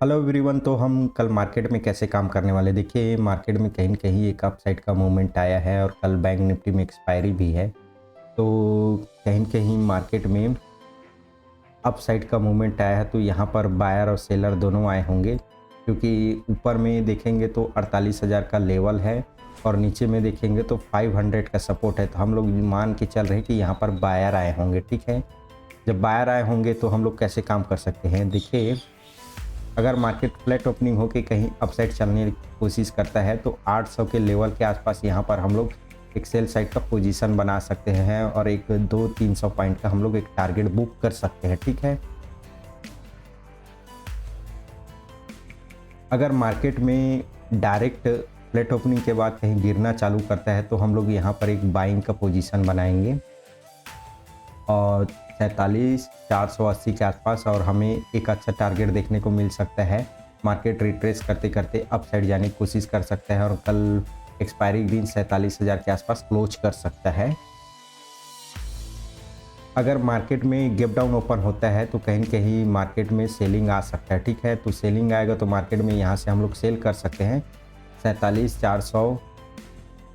Hello everyone. तो हम कल मार्केट में कैसे काम करने वाले, देखिए मार्केट में कहीं न कहीं एक अप साइड का मूवमेंट आया है और कल बैंक निफ्टी में एक्सपायरी भी है। तो कहीं न कहीं मार्केट में अप साइड का मूवमेंट आया है, तो यहाँ पर बायर और सेलर दोनों आए होंगे, क्योंकि ऊपर में देखेंगे तो 48,000 का लेवल है और नीचे में देखेंगे तो 500 का सपोर्ट है। तो हम लोग मान के चल रहे हैं कि यहाँ पर बायर आए होंगे, ठीक है। जब बायर आए होंगे तो हम लोग कैसे काम कर सकते हैं, देखिए अगर मार्केट फ्लैट ओपनिंग होकर कहीं अपसाइड चलने की कोशिश करता है तो 800 के लेवल के आसपास यहाँ पर हम लोग एक सेल साइड का पोजीशन बना सकते हैं और एक 200-300 पॉइंट का हम लोग एक टारगेट बुक कर सकते हैं, ठीक है। अगर मार्केट में डायरेक्ट फ्लैट ओपनिंग के बाद कहीं गिरना चालू करता है तो हम लोग यहाँ पर एक बाइंग का पोजीशन बनाएंगे और 47,480 के आसपास, और हमें एक अच्छा टारगेट देखने को मिल सकता है। मार्केट रिट्रेस करते करते अप साइड जाने की कोशिश कर सकता है और कल एक्सपायरी दिन 47,000 के आसपास क्लोज कर सकता है। अगर मार्केट में गैप डाउन ओपन होता है तो कहीं कहीं मार्केट में सेलिंग आ सकता है, ठीक है। तो सेलिंग आएगा तो मार्केट में यहाँ से हम लोग सेल कर सकते हैं 47,400,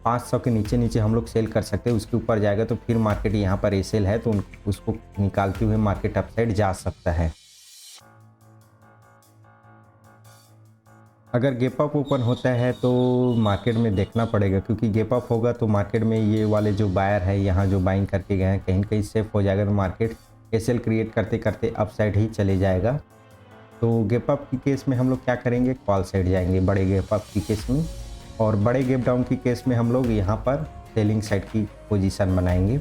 500 के नीचे नीचे हम लोग सेल कर सकते हैं। उसके ऊपर जाएगा तो फिर मार्केट यहाँ पर एसेल है तो उसको निकालते हुए मार्केट अपसाइड जा सकता है। अगर गैप अप ओपन होता है तो मार्केट में देखना पड़ेगा, क्योंकि गैप अप होगा तो मार्केट में ये वाले जो बायर है यहाँ जो बाइंग करके गए हैं कहीं कहीं सेफ हो जाएगा, तो मार्केट एसेल क्रिएट करते करते अपसाइड ही चले जाएगा। तो गैप अप की केस में हम लोग क्या करेंगे, कॉल साइड जाएंगे बड़े गैप अप की केस में, और बड़े गैप डाउन की केस में हम लोग यहाँ पर सेलिंग साइड की पोजीशन बनाएंगे।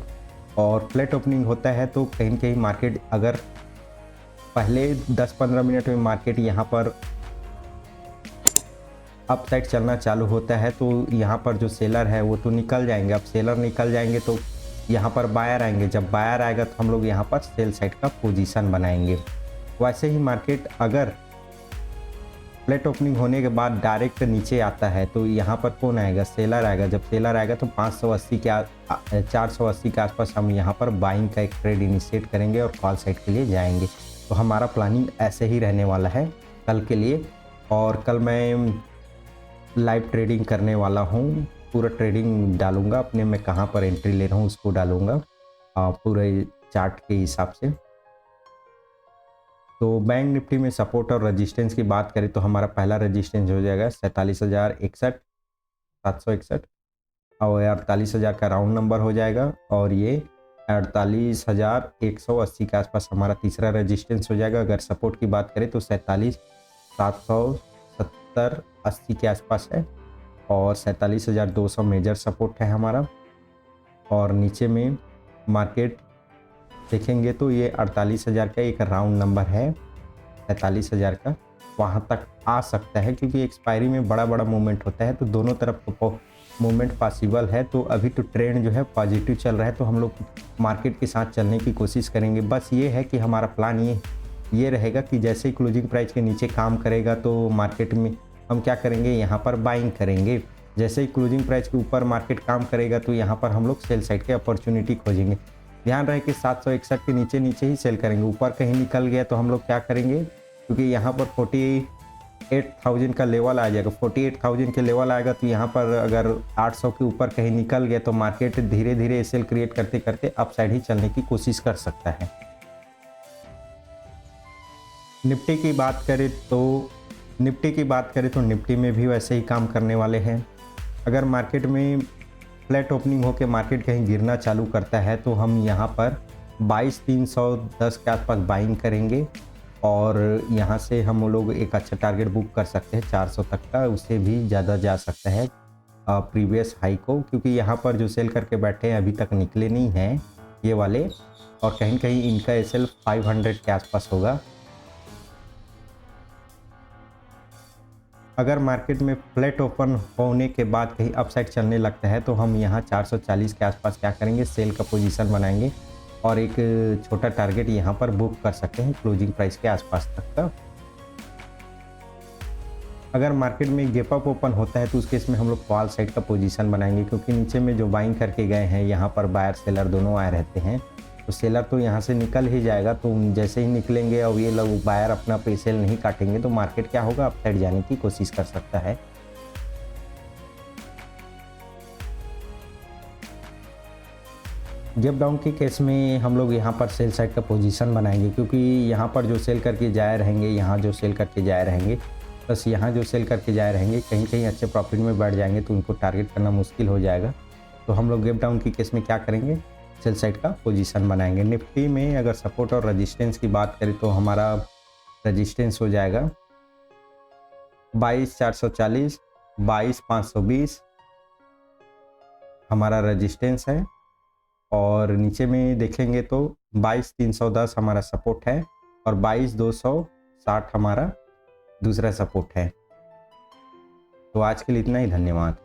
और फ्लैट ओपनिंग होता है तो कहीं कहीं मार्केट अगर पहले 10-15 मिनट में मार्केट यहाँ पर अप साइड चलना चालू होता है तो यहाँ पर जो सेलर है वो तो निकल जाएंगे। अब सेलर निकल जाएंगे तो यहाँ पर बायर आएंगे, जब बायर आएगा तो हम लोग यहाँ पर सेल साइड का पोजीशन बनाएंगे। वैसे ही मार्केट अगर फ्लैट ओपनिंग होने के बाद डायरेक्ट नीचे आता है तो यहाँ पर कौन आएगा, सेलर आएगा। जब सेलर आएगा तो 580 के 480 के आसपास हम यहाँ पर बाइंग का एक ट्रेड इनिशिएट करेंगे और कॉल साइड के लिए जाएंगे। तो हमारा प्लानिंग ऐसे ही रहने वाला है कल के लिए। और कल मैं लाइव ट्रेडिंग करने वाला हूँ, पूरा ट्रेडिंग डालूंगा अपने, मैं कहाँ पर एंट्री ले रहा हूँ उसको डालूंगा पूरे चार्ट के हिसाब से। तो बैंक निफ्टी में सपोर्ट और रेजिस्टेंस की बात करें तो हमारा पहला रेजिस्टेंस हो जाएगा 47,061, 761, और 48,000 का राउंड नंबर हो जाएगा, और ये 48,180 के आसपास हमारा तीसरा रेजिस्टेंस हो जाएगा। अगर सपोर्ट की बात करें तो 47,770-80 के आसपास है, और 47,200 मेजर सपोर्ट है हमारा। और नीचे में मार्केट देखेंगे तो ये 48,000 का एक राउंड नंबर है, 47,000 का, वहाँ तक आ सकता है, क्योंकि एक्सपायरी में बड़ा बड़ा मूवमेंट होता है तो दोनों तरफ मूवमेंट पॉसिबल है। तो अभी तो ट्रेंड जो है पॉजिटिव चल रहा है तो हम लोग मार्केट के साथ चलने की कोशिश करेंगे। बस ये है कि हमारा प्लान ये रहेगा कि जैसे ही क्लोजिंग प्राइस के नीचे काम करेगा तो मार्केट में हम क्या करेंगे, यहाँ पर बाइंग करेंगे। जैसे ही क्लोजिंग प्राइस के ऊपर मार्केट काम करेगा तो यहाँ पर हम लोग सेल साइड के अपॉर्चुनिटी खोजेंगे। ध्यान रहे कि 761 के नीचे नीचे ही सेल करेंगे। ऊपर कहीं निकल गया तो हम लोग क्या करेंगे, क्योंकि यहाँ पर 48,000 का लेवल आ जाएगा, 48,000 के लेवल आएगा तो यहाँ पर अगर 800 के ऊपर कहीं निकल गया तो मार्केट धीरे धीरे सेल क्रिएट करते करते अपसाइड ही चलने की कोशिश कर सकता है। निफ्टी की बात करें तो निफ्टी में भी वैसे ही काम करने वाले हैं। अगर मार्केट में फ्लैट ओपनिंग होकर मार्केट कहीं गिरना चालू करता है तो हम यहाँ पर 22,310 के आसपास बाइंग करेंगे, और यहाँ से हम लोग एक अच्छा टारगेट बुक कर सकते हैं 400 तक का, उससे भी ज़्यादा जा सकता है प्रीवियस हाई को, क्योंकि यहाँ पर जो सेल करके बैठे हैं अभी तक निकले नहीं हैं ये वाले, और कहीं कहीं इनका एसएल 500 के आसपास होगा। अगर मार्केट में फ्लैट ओपन होने के बाद कहीं अपसाइड चलने लगता है तो हम यहाँ 440 के आसपास क्या करेंगे, सेल का पोजीशन बनाएंगे और एक छोटा टारगेट यहाँ पर बुक कर सकते हैं क्लोजिंग प्राइस के आसपास तक का। अगर मार्केट में गैप अप ओपन होता है तो उस केस में हम लोग कॉल साइड का पोजीशन बनाएंगे, क्योंकि नीचे में जो बाइंग करके गए हैं यहाँ पर बायर सेलर दोनों आए रहते हैं तो सेलर तो यहाँ से निकल ही जाएगा। तो जैसे ही निकलेंगे और ये लोग बायर अपना प्रीसेल नहीं काटेंगे तो मार्केट क्या होगा, अपसाइड जाने की कोशिश कर सकता है। गैप डाउन के केस में हम लोग यहाँ पर सेल साइड का पोजीशन बनाएंगे, क्योंकि यहाँ पर जो सेल करके जाए रहेंगे, यहाँ जो सेल करके जाए रहेंगे, बस यहाँ जो सेल करके जाए रहेंगे, कहीं कहीं अच्छे प्रॉफिट में बढ़ जाएंगे तो उनको टारगेट करना मुश्किल हो जाएगा। तो हम लोग गैप डाउन के केस में क्या करेंगे, सेल साइड का पोजीशन बनाएंगे। निफ्टी में अगर सपोर्ट और रजिस्टेंस की बात करें तो हमारा रजिस्टेंस हो जाएगा 22,440, 22,520 हमारा रजिस्टेंस है। और नीचे में देखेंगे तो 22,310 हमारा सपोर्ट है और 22,260 हमारा दूसरा सपोर्ट है। तो आज के लिए इतना ही, धन्यवाद।